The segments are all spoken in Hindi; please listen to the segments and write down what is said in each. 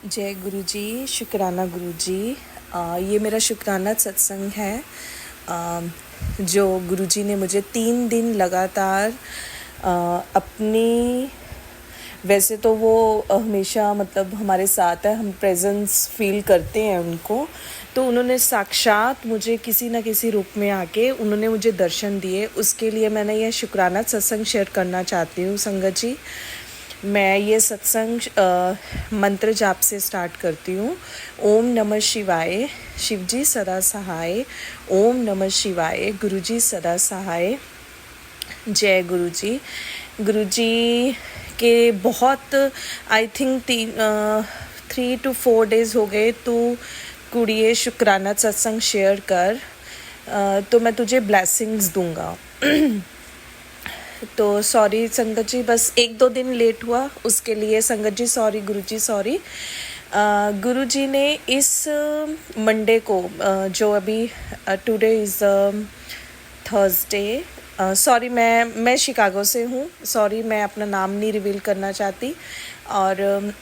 जय गुरु जी, शुक्राना गुरु जी। ये मेरा शुक्राना सत्संग है जो गुरु जी ने मुझे 3 दिन लगातार अपनी, वैसे तो वो हमेशा मतलब हमारे साथ है, हम प्रेजेंस फील करते हैं उनको, तो उन्होंने साक्षात मुझे किसी न किसी रूप में आके उन्होंने मुझे दर्शन दिए। उसके लिए मैंने यह शुक्राना सत्संग शेयर करना चाहती हूँ संगत जी। मैं ये सत्संग मंत्र जाप से स्टार्ट करती हूँ। ओम नमः शिवाय, शिव जी सदा सहाय। ओम नमः शिवाय, गुरु जी सदा सहाय। जय गुरु जी। गुरु जी के बहुत आई थिंक 3 to 4 days हो गए तो कुड़िए शुक्राना सत्संग शेयर कर, तो मैं तुझे ब्लेसिंग्स दूंगा। तो सॉरी संगत जी, बस 1-2 दिन लेट हुआ, उसके लिए संगत जी सॉरी, गुरु जी सॉरी। गुरु जी ने इस मंडे को जो अभी टुडे इज़ थर्सडे, सॉरी मैं शिकागो से हूँ, सॉरी मैं अपना नाम नहीं रिवील करना चाहती। और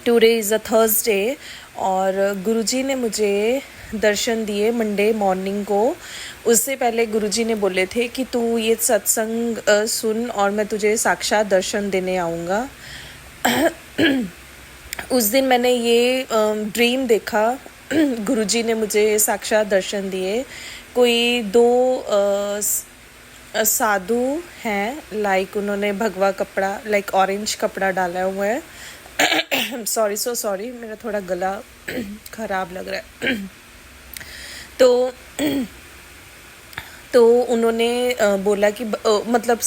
टुडे इज़ अ थर्सडे और गुरुजी ने मुझे दर्शन दिए मंडे मॉर्निंग को। उससे पहले गुरुजी ने बोले थे कि तू ये सत्संग सुन और मैं तुझे साक्षात दर्शन देने आऊँगा। उस दिन मैंने ये ड्रीम देखा। गुरुजी ने मुझे साक्षात दर्शन दिए। कोई 2 साधु हैं, लाइक उन्होंने भगवा कपड़ा, लाइक ऑरेंज कपड़ा डाला हुआ है। सॉरी, सो सॉरी, मेरा थोड़ा गला खराब लग रहा है। तो उन्होंने बोला कि मतलब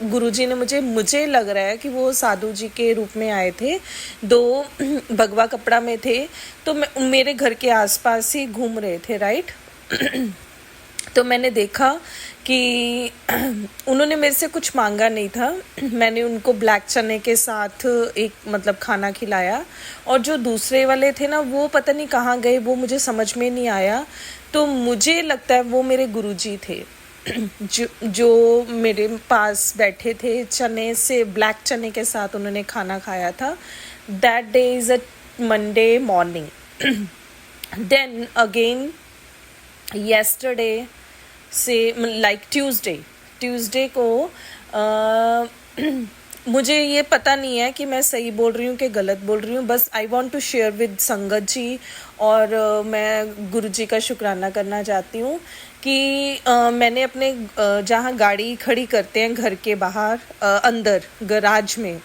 गुरुजी ने मुझे लग रहा है कि वो साधु जी के रूप में आए थे, 2 भगवा कपड़ा में थे, तो मेरे घर के आसपास ही घूम रहे थे, राइट। तो मैंने देखा कि उन्होंने मेरे से कुछ मांगा नहीं था। मैंने उनको ब्लैक चने के साथ एक मतलब खाना खिलाया, और जो दूसरे वाले थे ना, वो पता नहीं कहाँ गए, वो मुझे समझ में नहीं आया। तो मुझे लगता है वो मेरे गुरुजी थे जो मेरे पास बैठे थे। चने से, ब्लैक चने के साथ उन्होंने खाना खाया था। That day is a Monday morning. Then again yesterday से लाइक ट्यूसडे को मुझे ये पता नहीं है कि मैं सही बोल रही हूँ कि गलत बोल रही हूँ, बस I want to share with Sangat ji. और मैं गुरु जी का शुक्राना करना चाहती हूँ कि मैंने अपने जहाँ गाड़ी खड़ी करते हैं घर के बाहर अंदर गराज में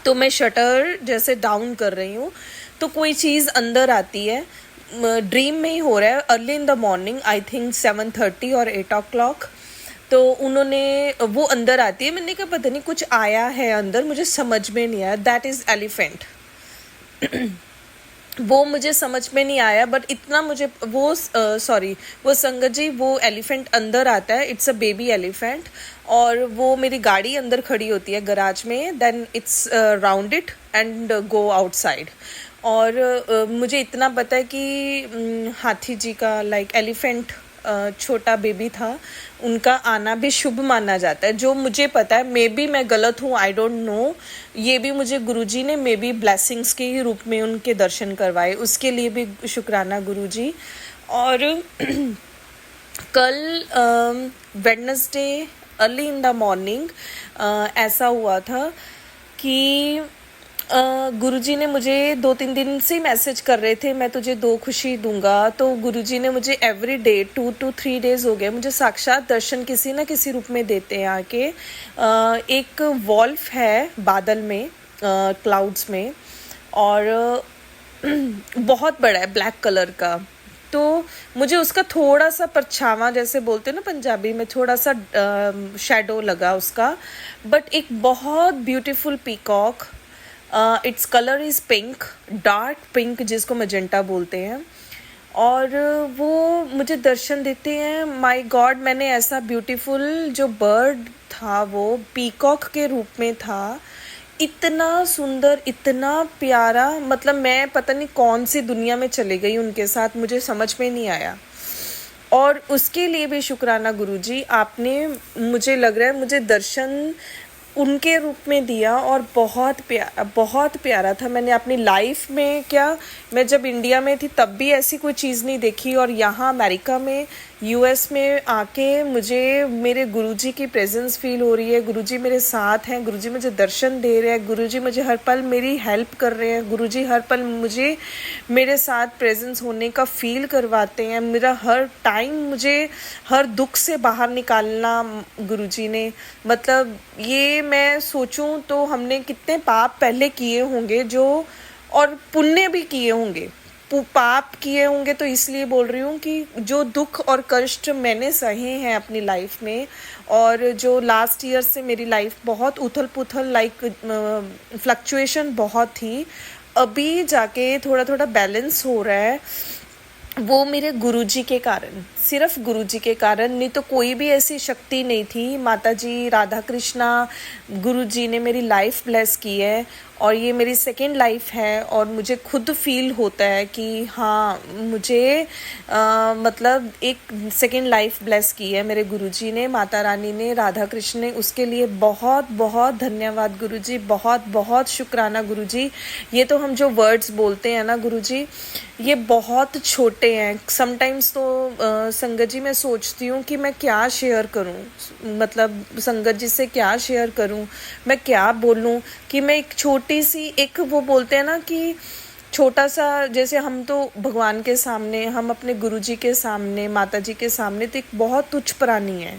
तो मैं शटर जैसे डाउन कर रही हूँ, तो कोई चीज़ अंदर आती है। ड्रीम में ही हो रहा है, early in the morning, I think 7:30 और 8 o'clock। तो उन्होंने, वो अंदर आती है, मैंने कहा पता नहीं कुछ आया है अंदर, मुझे समझ में नहीं आया। That is elephant. वो मुझे समझ में नहीं आया, बट इतना मुझे वो संगत जी, वो एलिफेंट अंदर आता है, इट्स अ बेबी एलिफेंट, और वो मेरी गाड़ी अंदर खड़ी होती है गराज में। Then it's round it and go outside. और मुझे इतना पता है कि हाथी जी का, लाइक एलिफेंट छोटा बेबी था, उनका आना भी शुभ माना जाता है, जो मुझे पता है। मे बी मैं गलत हूँ, आई डोंट नो। ये भी मुझे गुरुजी ने मे बी ब्लेसिंग्स के ही रूप में उनके दर्शन करवाए, उसके लिए भी शुक्राना गुरुजी। और कल Wednesday early in the morning ऐसा हुआ था कि गुरुजी ने मुझे 2-3 दिन से मैसेज कर रहे थे, मैं तुझे 2 खुशी दूंगा। तो गुरुजी ने मुझे एवरी डे 2 to 3 days हो गए, मुझे साक्षात दर्शन किसी न किसी रूप में देते हैं आके। एक वॉल्फ है बादल में, क्लाउड्स में, और बहुत बड़ा है, ब्लैक कलर का। तो मुझे उसका थोड़ा सा परछावा, जैसे बोलते हैं ना पंजाबी में, थोड़ा सा शैडो लगा उसका। बट एक बहुत beautiful peacock, its colour is pink, dark pink, जिसको मजेंटा बोलते हैं, और वो मुझे दर्शन देते हैं। माय गॉड, मैंने ऐसा ब्यूटीफुल जो बर्ड था वो पीकॉक के रूप में था, इतना सुंदर, इतना प्यारा, मतलब मैं पता नहीं कौन सी दुनिया में चली गई उनके साथ, मुझे समझ में नहीं आया। और उसके लिए भी शुक्राना गुरुजी, आपने, मुझे लग रहा है मुझे दर्शन उनके रूप में दिया, और बहुत प्यारा था। मैंने अपनी लाइफ में क्या, मैं जब इंडिया में थी तब भी ऐसी कोई चीज़ नहीं देखी, और यहाँ अमेरिका में, यूएस में आके मुझे मेरे गुरुजी की प्रेजेंस फील हो रही है। गुरुजी मेरे साथ हैं, गुरुजी मुझे दर्शन दे रहे हैं, गुरुजी मुझे हर पल मेरी हेल्प कर रहे हैं, गुरुजी हर पल मुझे मेरे साथ प्रेजेंस होने का फील करवाते हैं। मेरा हर टाइम, मुझे हर दुख से बाहर निकालना गुरुजी ने, मतलब ये मैं सोचूं तो हमने कितने पाप पहले किए होंगे, जो और पुण्य भी किए होंगे। पाप किए होंगे तो इसलिए बोल रही हूँ कि जो दुख और कष्ट मैंने सहे हैं अपनी लाइफ में, और जो लास्ट ईयर से मेरी लाइफ बहुत उथल पुथल, लाइक फ्लक्चुएशन बहुत थी, अभी जाके थोड़ा थोड़ा बैलेंस हो रहा है। वो मेरे गुरुजी के कारण, सिर्फ गुरुजी के कारण, नहीं तो कोई भी ऐसी शक्ति नहीं थी। माता जी, राधा कृष्णा, गुरुजी ने मेरी लाइफ ब्लेस की है, और ये मेरी सेकेंड लाइफ है। और मुझे खुद फील होता है कि हाँ, मुझे मतलब एक सेकेंड लाइफ ब्लेस की है मेरे गुरुजी ने, माता रानी ने, राधा कृष्ण ने। उसके लिए बहुत बहुत धन्यवाद गुरुजी, बहुत बहुत शुक्राना गुरुजी। ये तो हम जो वर्ड्स बोलते हैं ना गुरुजी, ये बहुत छोटे हैं। समटाइम्स तो संगत जी मैं सोचती हूँ कि मैं क्या शेयर करूँ, मतलब संगत जी से क्या शेयर करूँ, मैं क्या बोलूँ, कि मैं एक छोटी सी, एक वो बोलते हैं ना कि छोटा सा, जैसे हम तो भगवान के सामने, हम अपने गुरुजी के सामने, माता जी के सामने तो एक बहुत तुच्छ प्राणी है।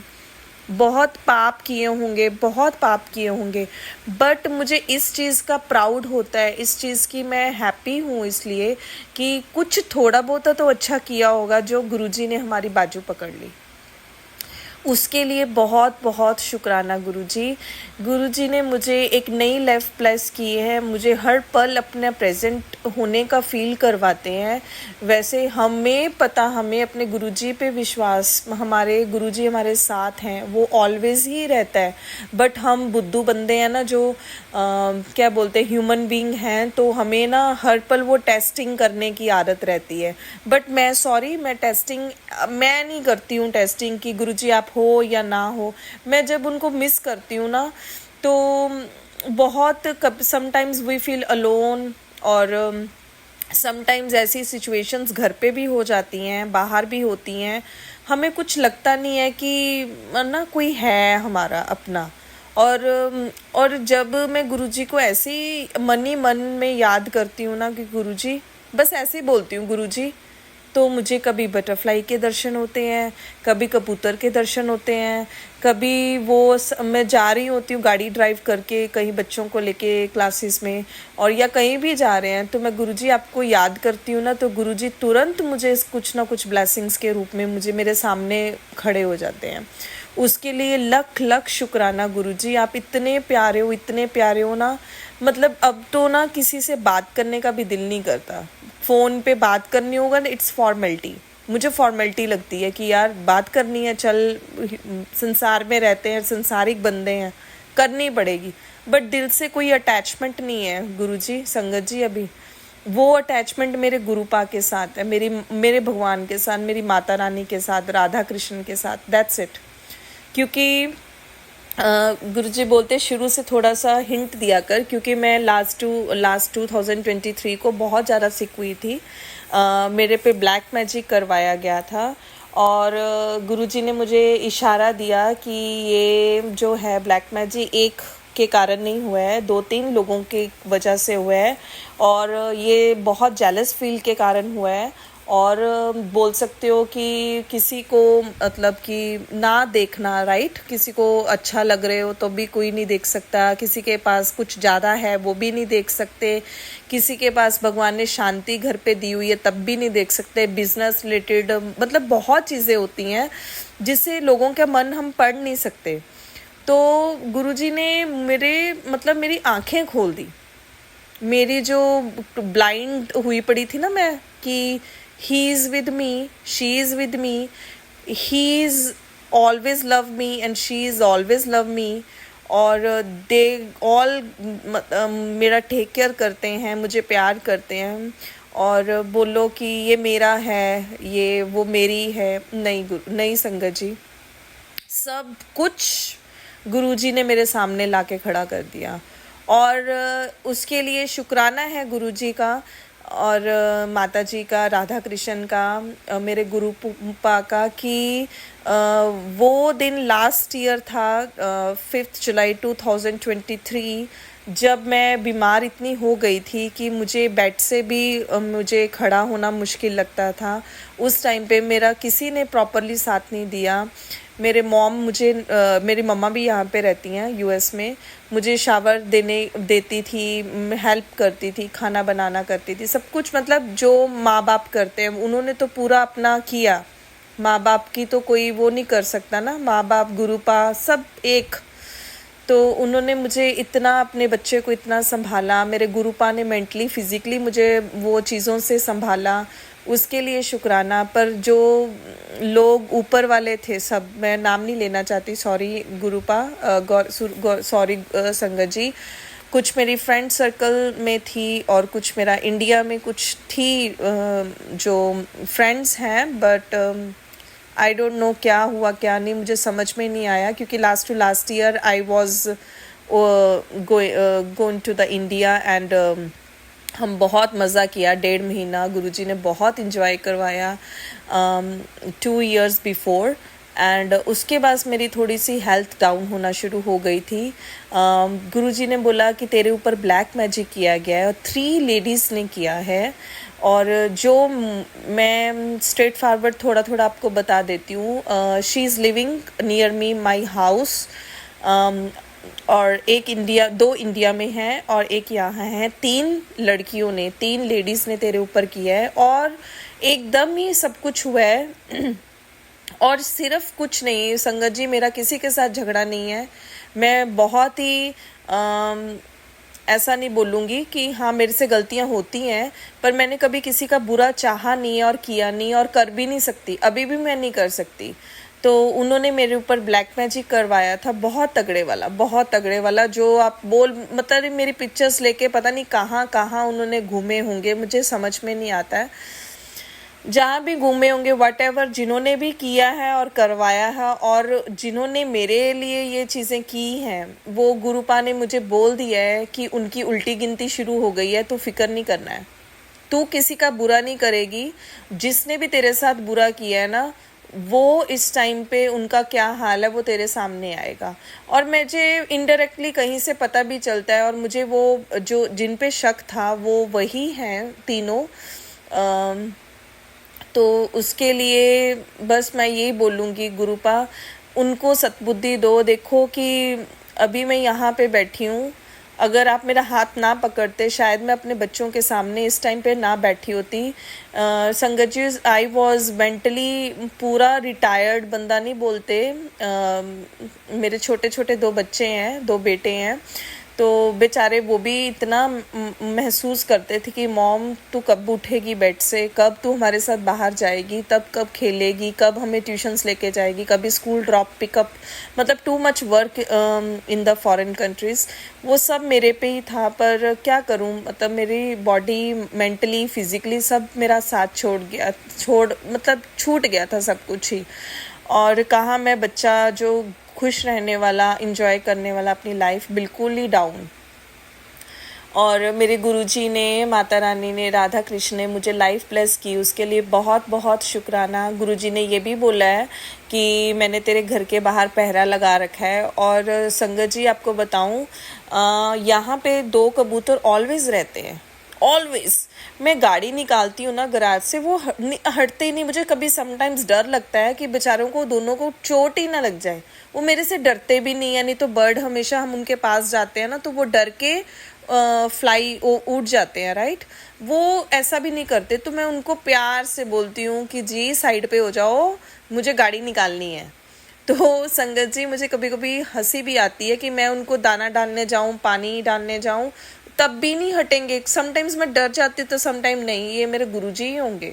बहुत पाप किए होंगे, बहुत पाप किए होंगे, बट मुझे इस चीज़ का प्राउड होता है, इस चीज़ की मैं हैप्पी हूँ, इसलिए कि कुछ थोड़ा बहुत तो अच्छा किया होगा, जो गुरुजी ने हमारी बाजू पकड़ ली। उसके लिए बहुत बहुत शुक्राना गुरुजी। गुरुजी ने मुझे एक नई लाइफ ब्लेस की है, मुझे हर पल अपने प्रेजेंट होने का फील करवाते हैं। वैसे हमें पता, हमें अपने गुरुजी पे विश्वास, हमारे गुरुजी हमारे साथ हैं, वो ऑलवेज ही रहता है। बट हम बुद्धू बंदे हैं ना, जो क्या बोलते हैं, ह्यूमन बीइंग हैं, तो हमें ना हर पल वो टेस्टिंग करने की आदत रहती है। बट मैं सॉरी, मैं टेस्टिंग मैं नहीं करती हूँ, टेस्टिंग की गुरुजी आप हो या ना हो। मैं जब उनको मिस करती हूँ ना, तो बहुत समटाइम्स वी फील अलोन, और समटाइम्स ऐसी सिचुएशंस घर पे भी हो जाती हैं, बाहर भी होती हैं, हमें कुछ लगता नहीं है कि ना कोई है हमारा अपना। और जब मैं गुरुजी को ऐसे ही मन ही मन में याद करती हूँ ना कि गुरुजी, बस ऐसे ही बोलती हूँ गुरुजी, तो मुझे कभी बटरफ्लाई के दर्शन होते हैं, कभी कबूतर के दर्शन होते हैं, कभी मैं जा रही होती हूँ गाड़ी ड्राइव करके कहीं बच्चों को लेके क्लासेस में, और या कहीं भी जा रहे हैं, तो मैं गुरुजी आपको याद करती हूँ ना, तो गुरुजी तुरंत मुझे कुछ ना कुछ ब्लेसिंग्स के रूप में मुझे मेरे सामने खड़े हो जाते हैं। उसके लिए लख लख शुक्राना गुरुजी, आप इतने प्यारे हो, इतने प्यारे हो ना, मतलब अब तो ना किसी से बात करने का भी दिल नहीं करता। फ़ोन पे बात करनी होगा ना, इट्स फॉर्मेलिटी, मुझे फॉर्मेलिटी लगती है कि यार बात करनी है, चल संसार में रहते हैं, संसारिक बंदे हैं, करनी पड़ेगी। बट दिल से कोई अटैचमेंट नहीं है गुरुजी, संगत जी। अभी वो अटैचमेंट मेरे गुरुपा के साथ है, मेरे भगवान के साथ, मेरी माता रानी के साथ, राधा कृष्ण के साथ, दैट्स इट। क्योंकि गुरुजी बोलते शुरू से थोड़ा सा हिंट दिया कर, क्योंकि मैं लास्ट 2023 को बहुत ज़्यादा सिक हुई थी। मेरे पे ब्लैक मैजिक करवाया गया था, और गुरुजी ने मुझे इशारा दिया कि ये जो है ब्लैक मैजिक एक के कारण नहीं हुआ है, 2-3 लोगों की वजह से हुआ है, और ये बहुत जेलस फील के कारण हुआ है। और बोल सकते हो कि किसी को, मतलब कि ना देखना, राइट, किसी को अच्छा लग रहे हो तो भी कोई नहीं देख सकता, किसी के पास कुछ ज़्यादा है वो भी नहीं देख सकते, किसी के पास भगवान ने शांति घर पे दी हुई है तब भी नहीं देख सकते, बिजनेस रिलेटेड, मतलब बहुत चीज़ें होती हैं जिससे लोगों का मन हम पढ़ नहीं सकते। तो गुरुजी ने मेरी आंखें खोल दी, मेरी जो ब्लाइंड हुई पड़ी थी ना मैं, कि he is with me, she is with me, he is always love me and she is always love me, और दे ऑल मेरा टेक केयर करते हैं, मुझे प्यार करते हैं, और बोलो कि ये मेरा है, ये वो मेरी है, नहीं नहीं संगत जी, सब कुछ गुरुजी ने मेरे सामने लाके खड़ा कर दिया। और उसके लिए शुक्राना है गुरुजी का और माता जी का, राधा कृष्ण का, मेरे गुरु पा का कि वो दिन लास्ट ईयर था 5 जुलाई 2023, जब मैं बीमार इतनी हो गई थी कि मुझे बेड से भी मुझे खड़ा होना मुश्किल लगता था। उस टाइम पे मेरा किसी ने प्रॉपरली साथ नहीं दिया। मेरे मॉम मुझे मेरी मम्मा भी यहाँ पे रहती हैं यूएस में, मुझे शावर देती थी, हेल्प करती थी, खाना बनाना करती थी, सब कुछ मतलब जो माँ बाप करते हैं उन्होंने तो पूरा अपना किया। माँ बाप की तो कोई वो नहीं कर सकता ना, माँ बाप गुरुपा सब एक। तो उन्होंने मुझे इतना, अपने बच्चे को इतना संभाला, मेरे गुरुपा ने मेंटली फिज़िकली मुझे वो चीज़ों से संभाला, उसके लिए शुक्राना। पर जो लोग ऊपर वाले थे सब, मैं नाम नहीं लेना चाहती, सॉरी गुरुपा, सॉरी संगत जी, कुछ मेरी फ्रेंड सर्कल में थी और कुछ मेरा इंडिया में कुछ थी जो फ्रेंड्स हैं, बट आई डोंट नो क्या हुआ क्या नहीं, मुझे समझ में नहीं आया, क्योंकि last year I was going to the India and हम बहुत मज़ा किया 1.5 महीना, गुरुजी ने बहुत इंजॉय करवाया 2 years बिफोर। एंड उसके बाद मेरी थोड़ी सी हेल्थ डाउन होना शुरू हो गई थी। गुरुजी ने बोला कि तेरे ऊपर ब्लैक मैजिक किया गया है और 3 लेडीज़ ने किया है। और जो मैं स्ट्रेट फॉरवर्ड थोड़ा थोड़ा आपको बता देती हूँ, she is living near me my house, और दो इंडिया में हैं और एक यहाँ है। 3 लड़कियों ने, 3 लेडीज़ ने तेरे ऊपर किया है और एकदम ही सब कुछ हुआ है। और सिर्फ कुछ नहीं संगत जी, मेरा किसी के साथ झगड़ा नहीं है। मैं बहुत ही ऐसा नहीं बोलूँगी कि हाँ मेरे से गलतियाँ होती हैं, पर मैंने कभी किसी का बुरा चाहा नहीं और किया नहीं और कर भी नहीं सकती, अभी भी मैं नहीं कर सकती। तो उन्होंने मेरे ऊपर ब्लैक मैजिक करवाया था, बहुत तगड़े वाला, जो आप मतलब मेरी पिक्चर्स लेके पता नहीं कहाँ कहाँ उन्होंने घूमे होंगे, मुझे समझ में नहीं आता है। जहाँ भी घूमे होंगे, वट एवर, जिन्होंने भी किया है और करवाया है और जिन्होंने मेरे लिए ये चीज़ें की हैं, वो गुरुपा ने मुझे बोल दिया है कि उनकी उल्टी गिनती शुरू हो गई है, तो फिक्र नहीं करना है, तू किसी का बुरा नहीं करेगी। जिसने भी तेरे साथ बुरा किया है ना, वो इस टाइम पे उनका क्या हाल है वो तेरे सामने आएगा। और मुझे इनडायरेक्टली कहीं से पता भी चलता है, और मुझे वो जो जिन पे शक था वो वही हैं तीनों। तो उसके लिए बस मैं यही बोलूँगी, गुरुपा उनको सद्बुद्धि दो। देखो कि अभी मैं यहाँ पे बैठी हूँ, अगर आप मेरा हाथ ना पकड़ते शायद मैं अपने बच्चों के सामने इस टाइम पे ना बैठी होती। संगत जी, आई वॉज मेंटली पूरा रिटायर्ड, बंदा नहीं बोलते। मेरे छोटे छोटे 2 बच्चे हैं, 2 बेटे हैं, तो बेचारे वो भी इतना महसूस करते थे कि मॉम तू कब उठेगी बेड से, कब तू हमारे साथ बाहर जाएगी, तब कब खेलेगी, कब हमें ट्यूशन्स लेके जाएगी, कभी स्कूल ड्रॉप पिकअप, मतलब too much work in the foreign countries. वो सब मेरे पे ही था, पर क्या करूं, मतलब मेरी बॉडी मेंटली फिज़िकली सब मेरा साथ छूट गया था सब कुछ ही। और कहाँ मैं बच्चा जो खुश रहने वाला, इंजॉय करने वाला अपनी लाइफ, बिल्कुल ही डाउन। और मेरे गुरुजी ने, माता रानी ने, राधा कृष्ण ने मुझे लाइफ ब्लेस की, उसके लिए बहुत बहुत शुक्राना। गुरुजी ने ये भी बोला है कि मैंने तेरे घर के बाहर पहरा लगा रखा है। और संगत जी आपको बताऊं, यहाँ पे 2 कबूतर ऑलवेज रहते हैं, ऑलवेज। मैं गाड़ी निकालती हूँ ना गराज से, वो हटते ही नहीं। मुझे कभी समटाइम्स डर लगता है कि बेचारों को दोनों को चोट ही ना लग जाए। वो मेरे से डरते भी नहीं है, नहीं तो बर्ड हमेशा हम उनके पास जाते हैं ना तो वो डर के उड़ जाते हैं, राइट। वो ऐसा भी नहीं करते, तो मैं उनको प्यार से बोलती हूँ कि जी साइड पे हो जाओ, मुझे गाड़ी निकालनी है। तो संगत जी, मुझे कभी कभी हंसी भी आती है कि मैं उनको दाना डालने जाऊं, पानी डालने जाऊं, तब भी नहीं हटेंगे। समटाइम्स मैं डर जाती तो समटाइम नहीं, ये मेरे गुरुजी ही होंगे।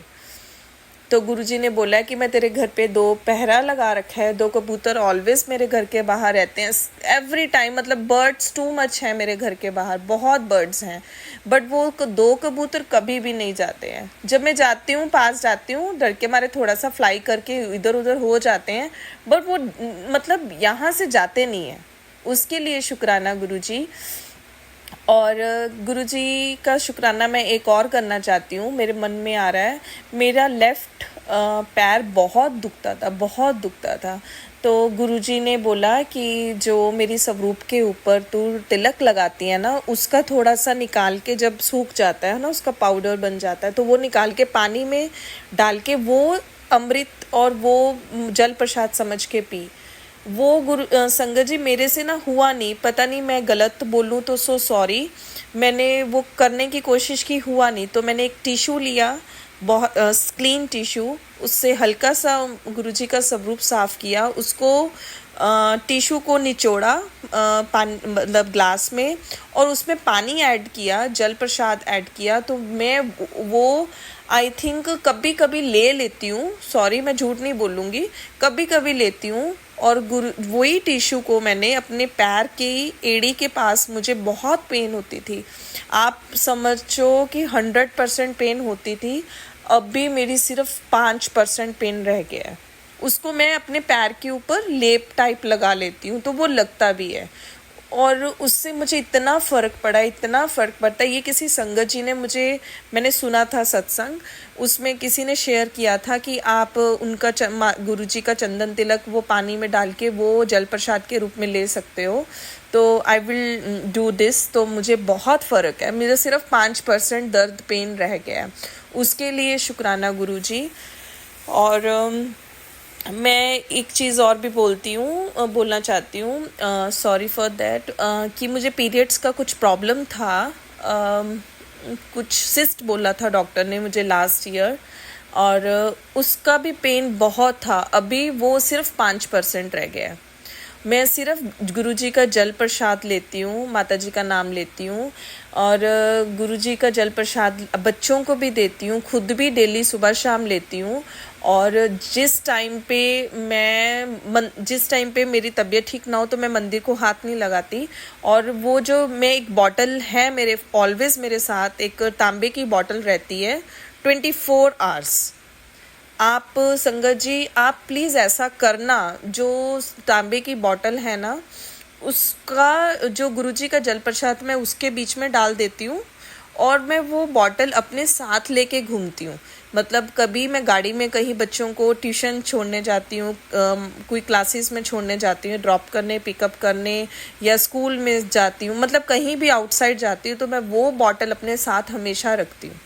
तो गुरुजी ने बोला कि मैं तेरे घर पे 2 पहरा लगा रखा है, 2 कबूतर ऑलवेज मेरे घर के बाहर रहते हैं एवरी टाइम। मतलब बर्ड्स टू मच है मेरे घर के बाहर, बहुत बर्ड्स हैं, बट वो 2 कबूतर कभी भी नहीं जाते हैं। जब मैं जाती हूँ, पास जाती हूँ, डर के मारे थोड़ा सा फ्लाई करके इधर उधर हो जाते हैं, बट वो मतलब यहाँ से जाते नहीं हैं। उसके लिए शुक्राना गुरुजी। और गुरुजी का शुक्राना मैं एक और करना चाहती हूँ, मेरे मन में आ रहा है। मेरा लेफ़्ट पैर बहुत दुखता था। तो गुरुजी ने बोला कि जो मेरी स्वरूप के ऊपर तू तिलक लगाती है ना, उसका थोड़ा सा निकाल के, जब सूख जाता है ना, उसका पाउडर बन जाता है, तो वो निकाल के पानी में डाल के वो अमृत और वो जल प्रसाद समझ के पी। वो संगत जी मेरे से ना हुआ नहीं, पता नहीं मैं गलत बोलूँ तो सॉरी। मैंने वो करने की कोशिश की, हुआ नहीं, तो मैंने एक टिशू लिया, बहुत क्लीन टिशू, उससे हल्का सा गुरुजी का स्वरूप साफ़ किया, उसको टिशू को निचोड़ा पानी मतलब ग्लास में, और उसमें पानी ऐड किया, जल प्रसाद ऐड किया। तो मैं वो आई थिंक कभी कभी ले लेती हूँ, सॉरी मैं झूठ नहीं बोलूँगी, कभी कभी लेती हूँ। और वही टिशू को मैंने अपने पैर की एड़ी के पास, मुझे बहुत पेन होती थी, आप समझो कि 100% पेन होती थी, अब भी मेरी सिर्फ 5% पेन रह गया है। उसको मैं अपने पैर के ऊपर लेप टाइप लगा लेती हूँ, तो वो लगता भी है, और उससे मुझे इतना फ़र्क पड़ता है। ये किसी संगत जी ने मैंने सुना था सत्संग, उसमें किसी ने शेयर किया था कि आप उनका गुरुजी का चंदन तिलक वो पानी में डाल के वो जल प्रसाद के रूप में ले सकते हो। तो आई विल डू दिस। तो मुझे बहुत फ़र्क है, मेरा सिर्फ 5% दर्द पेन रह गया है, उसके लिए शुक्राना गुरुजी। और मैं एक चीज़ और भी बोलना चाहती हूँ, सॉरी फॉर दैट, कि मुझे पीरियड्स का कुछ प्रॉब्लम था, कुछ सिस्ट बोला था डॉक्टर ने मुझे लास्ट ईयर, और उसका भी पेन बहुत था। अभी वो सिर्फ 5% रह गया है। मैं सिर्फ गुरुजी का जल प्रसाद लेती हूँ, माताजी का नाम लेती हूँ, और गुरुजी का जल प्रसाद बच्चों को भी देती हूँ, खुद भी डेली सुबह शाम लेती हूँ। और जिस टाइम पे मेरी तबीयत ठीक ना हो तो मैं मंदिर को हाथ नहीं लगाती। और वो जो मैं एक बॉटल है मेरे ऑलवेज मेरे साथ, एक तांबे की बॉटल रहती है 24 आवर्स। आप संगत जी, आप प्लीज़ ऐसा करना, जो तांबे की बॉटल है ना, उसका जो गुरुजी का जल प्रसाद मैं उसके बीच में डाल देती हूँ, और मैं वो बॉटल अपने साथ लेके घूमती हूँ। मतलब कभी मैं गाड़ी में कहीं बच्चों को ट्यूशन छोड़ने जाती हूँ, कोई क्लासेस में छोड़ने जाती हूँ, ड्रॉप करने, पिकअप करने, या स्कूल में जाती हूँ, मतलब कहीं भी आउटसाइड जाती हूँ, तो मैं वो बॉटल अपने साथ हमेशा रखती हूँ,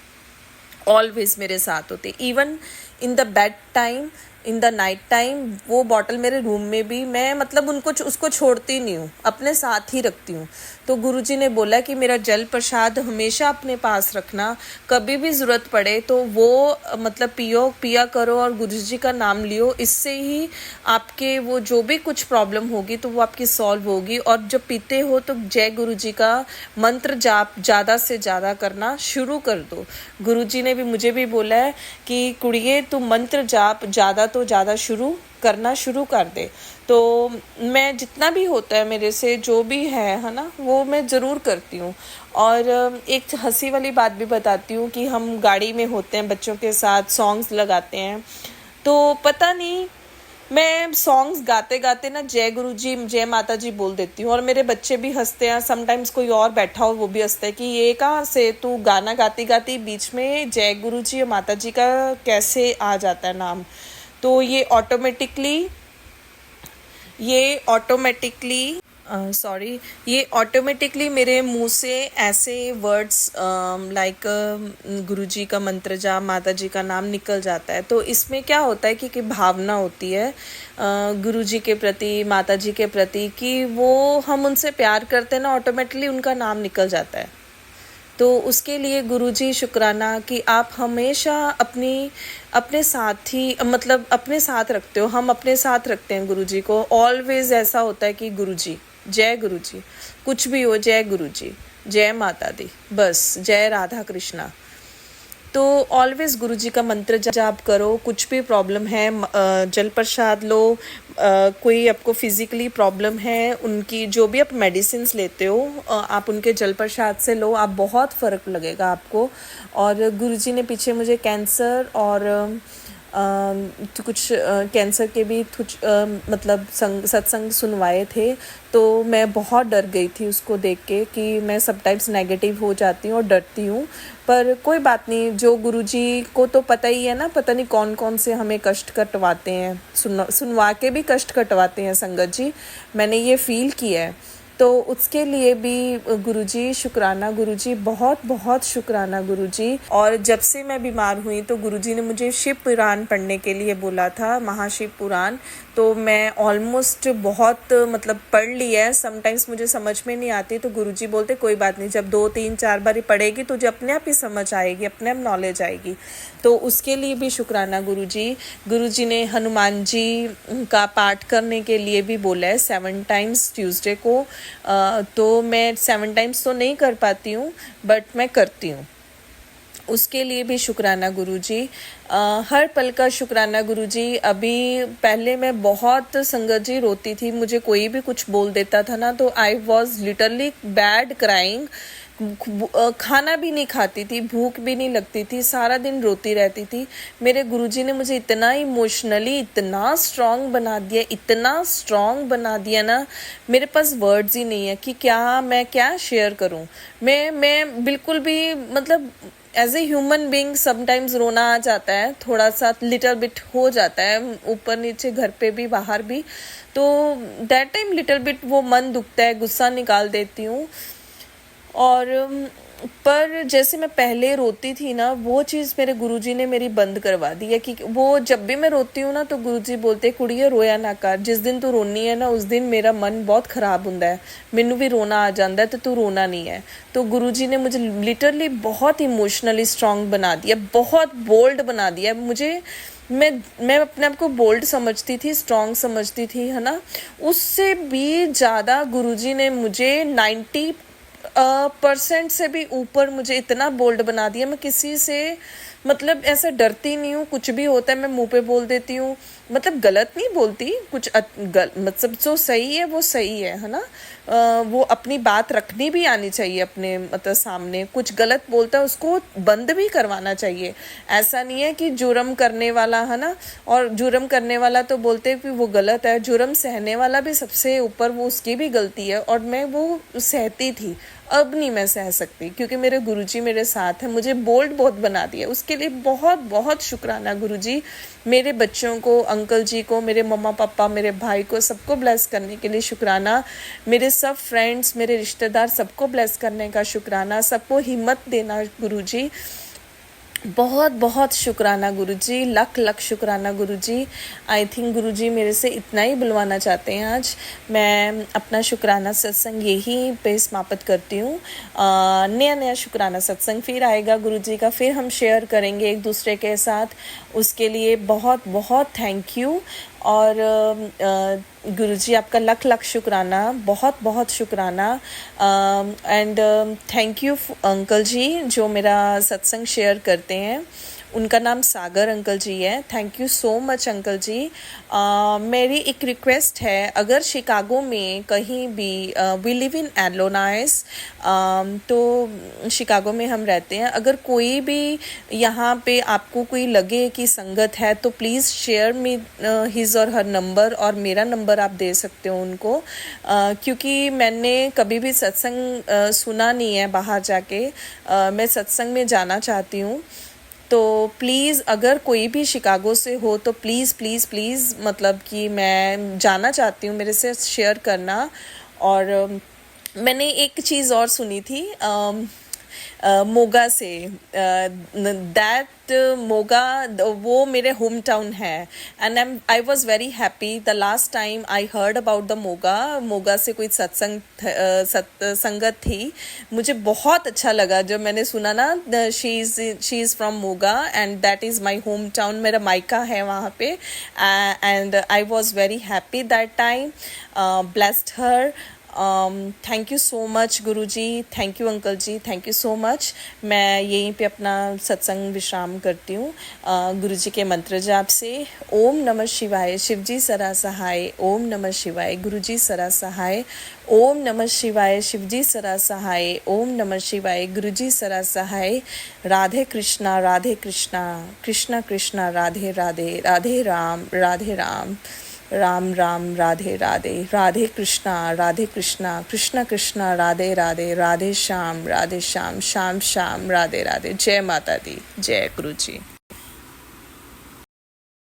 ऑलवेज मेरे साथ होते। Even in the bed time, in the night time, वो बॉटल मेरे रूम में भी, मैं मतलब उसको छोड़ती नहीं हूँ, अपने साथ ही रखती हूँ। तो गुरुजी ने बोला कि मेरा जल प्रसाद हमेशा अपने पास रखना, कभी भी ज़रूरत पड़े तो वो मतलब पिया करो, और गुरुजी का नाम लियो, इससे ही आपके वो जो भी कुछ प्रॉब्लम होगी तो वो आपकी सॉल्व होगी। और जब पीते हो तो जय गुरुजी का मंत्र जाप ज़्यादा से ज़्यादा करना शुरू कर दो। गुरुजी ने भी मुझे भी बोला है कि कुड़िए तू मंत्र जाप ज़्यादा तो ज़्यादा करना शुरू कर दे। तो मैं जितना भी होता है मेरे से, जो भी है ना, वो मैं ज़रूर करती हूँ। और एक हंसी वाली बात भी बताती हूँ कि हम गाड़ी में होते हैं बच्चों के साथ, सॉन्ग्स लगाते हैं, तो पता नहीं मैं सॉन्ग्स गाते गाते ना जय गुरुजी जय माता जी बोल देती हूँ, और मेरे बच्चे भी हंसते हैं। समटाइम्स कोई और बैठा हो वो भी हंसता है कि ये कहाँ से तू गाना गाती गाती बीच में जय गुरुजी और माता जी का कैसे आ जाता है नाम। तो ये ऑटोमेटिकली मेरे मुंह से ऐसे वर्ड्स लाइक गुरुजी का मंत्र जाप, माता जी का नाम निकल जाता है। तो इसमें क्या होता है कि भावना होती है गुरुजी के प्रति, माता जी के प्रति, कि वो हम उनसे प्यार करते हैं ना, ऑटोमेटिकली उनका नाम निकल जाता है। तो उसके लिए गुरुजी शुक्राना कि आप हमेशा अपने साथ ही, मतलब अपने साथ रखते हो, हम अपने साथ रखते हैं गुरुजी को। ऑलवेज ऐसा होता है कि गुरुजी, जय गुरुजी, कुछ भी हो, जय गुरुजी, जय माता दी, बस जय राधा कृष्णा। तो ऑलवेज गुरुजी का मंत्र जाप करो, कुछ भी प्रॉब्लम है जल प्रसाद लो, कोई आपको फिजिकली प्रॉब्लम है, उनकी जो भी आप मेडिसिन लेते हो आप उनके जल प्रसाद से लो, आप बहुत फ़र्क लगेगा आपको। और गुरुजी ने पीछे मुझे कैंसर और तो कुछ कैंसर के भी कुछ मतलब सत्संग सुनवाए थे, तो मैं बहुत डर गई थी उसको देख के कि मैं समटाइम्स नेगेटिव हो जाती हूँ और डरती हूँ। पर कोई बात नहीं, जो गुरुजी को तो पता ही है ना, पता नहीं कौन कौन से हमें कष्ट कटवाते हैं, सुनवा के भी कष्ट कटवाते हैं संगत जी, मैंने ये फील किया है। तो उसके लिए भी गुरुजी शुक्राना, गुरुजी बहुत बहुत शुक्राना गुरुजी। और जब से मैं बीमार हुई तो गुरुजी ने मुझे शिव पुराण पढ़ने के लिए बोला था, महाशिव पुराण। तो मैं ऑलमोस्ट बहुत मतलब पढ़ लिया है। समटाइम्स मुझे समझ में नहीं आती तो गुरुजी बोलते कोई बात नहीं, जब 2 3 4 बारी पढ़ेगी तुझे अपने आप ही समझ आएगी, अपने आप नॉलेज आएगी। तो उसके लिए भी शुक्राना गुरुजी। गुरुजी ने हनुमान जी का पाठ करने के लिए भी बोला है 7 टाइम्स ट्यूसडे को। तो मैं 7 टाइम्स तो नहीं कर पाती हूँ, बट मैं करती हूँ। उसके लिए भी शुक्राना गुरुजी। हर पल का शुक्राना गुरुजी। अभी पहले मैं बहुत संगत जी रोती थी, मुझे कोई भी कुछ बोल देता था ना तो I was literally bad crying. खाना भी नहीं खाती थी, भूख भी नहीं लगती थी, सारा दिन रोती रहती थी। मेरे गुरुजी ने मुझे इतना इमोशनली इतना स्ट्रांग बना दिया, इतना स्ट्रांग बना दिया ना, मेरे पास वर्ड्स ही नहीं है कि मैं क्या शेयर करूं। मैं बिल्कुल भी मतलब as a human being sometimes रोना आ जाता है, थोड़ा सा लिटिल बिट हो जाता है, ऊपर नीचे घर पे भी बाहर भी। तो दैट टाइम लिटिल बिट वो मन दुखता है, गुस्सा निकाल देती हूँ। और पर जैसे मैं पहले रोती थी ना, वो चीज़ मेरे गुरुजी ने मेरी बंद करवा दी है कि वो जब भी मैं रोती हूँ ना तो गुरुजी बोलते कुड़िए रोया ना कर, जिस दिन तू रोनी है ना उस दिन मेरा मन बहुत ख़राब होता है, मैनू भी रोना आ जाता है, तो तू रोना नहीं है। तो गुरुजी ने मुझे लिटरली बहुत इमोशनली स्ट्रांग बना दिया, बहुत बोल्ड बना दिया मुझे। मैं अपने आप को बोल्ड समझती थी, स्ट्रांग समझती थी, है ना। उससे भी ज़्यादा गुरुजी ने मुझे 90% से भी ऊपर मुझे इतना बोल्ड बना दिया। मैं किसी से मतलब ऐसा डरती नहीं हूँ, कुछ भी होता है मैं मुंह पे बोल देती हूँ। मतलब गलत नहीं बोलती, कुछ मतलब जो सही है वो सही है ना। वो अपनी बात रखनी भी आनी चाहिए अपने मतलब सामने। कुछ गलत बोलता है उसको बंद भी करवाना चाहिए। ऐसा नहीं है कि जुर्म करने वाला, है ना, और जुर्म करने वाला तो बोलते हैं कि वो गलत है, जुर्म सहने वाला भी सबसे ऊपर, वो उसकी भी गलती है। और मैं वो सहती थी, अब नहीं मैं सह सकती क्योंकि मेरे गुरुजी मेरे साथ हैं, मुझे बोल्ड बहुत बना दिया। उसके लिए बहुत बहुत शुक्राना गुरुजी। मेरे बच्चों को, अंकल जी को, मेरे मम्मा पापा, मेरे भाई को, सबको ब्लेस करने के लिए शुक्राना। मेरे सब फ्रेंड्स, मेरे रिश्तेदार, सबको ब्लेस करने का शुक्राना। सबको हिम्मत देना गुरुजी। बहुत बहुत शुक्राना गुरुजी, लख लख शुक्राना गुरुजी। आई थिंक गुरुजी मेरे से इतना ही बुलवाना चाहते हैं आज। मैं अपना शुक्राना सत्संग यहीं पे समाप्त करती हूँ। नया नया शुक्राना सत्संग फिर आएगा गुरुजी का, फिर हम शेयर करेंगे एक दूसरे के साथ। उसके लिए बहुत बहुत थैंक यू। और गुरुजी आपका लख लख शुक्राना, बहुत बहुत शुक्राना। एंड थैंक यू अंकल जी जो मेरा सत्संग शेयर करते हैं। उनका नाम सागर अंकल जी है। Thank you so much uncle ji. मेरी एक रिक्वेस्ट है, अगर शिकागो में कहीं भी, वी लिव इन एलोनाइस, तो शिकागो में हम रहते हैं, अगर कोई भी यहाँ पे आपको कोई लगे कि संगत है तो प्लीज़ शेयर मी हिज और हर नंबर, और मेरा नंबर आप दे सकते हो उनको। क्योंकि मैंने कभी भी सत्संग सुना नहीं है बाहर जाके। मैं सत्संग में जाना चाहती हूँ। तो प्लीज़ अगर कोई भी शिकागो से हो तो प्लीज़ प्लीज़ प्लीज़ मतलब कि मैं जाना चाहती हूँ, मेरे से शेयर करना। और मैंने एक चीज़ और सुनी थी मोगा से, दैट मोगा वो मेरे होम टाउन है। And I was very happy the last time I heard about the Moga से कोई संगत थी। मुझे बहुत अच्छा लगा जब मैंने सुना ना, she is from Moga and that is my home town, मेरा मायका है वहाँ पे। And I was very happy that time, blessed her. Thank you so much Guruji, thank you uncle ji, thank you so much. मैं यहीं पे अपना सत्संग विश्राम करती हूँ गुरुजी के मंत्र जाप से। ओम नमः शिवाय, शिवजी सदा सहाय। ओम नमः शिवाय, गुरुजी सदा सहाय। ओम नमः शिवाय, शिवजी सदा सहाय। ओम नमः शिवाय, गुरुजी सदा सहाय। राधे कृष्णा, राधे कृष्णा, कृष्णा कृष्णा, राधे राधे, राधे राम, राधे राम, राम राम, राधे राधे, राधे कृष्णा, कृष्णा कृष्णा, राधे राधे, राधे श्याम, श्याम श्याम, राधे राधे। जय माता दी, जय गुरु जी।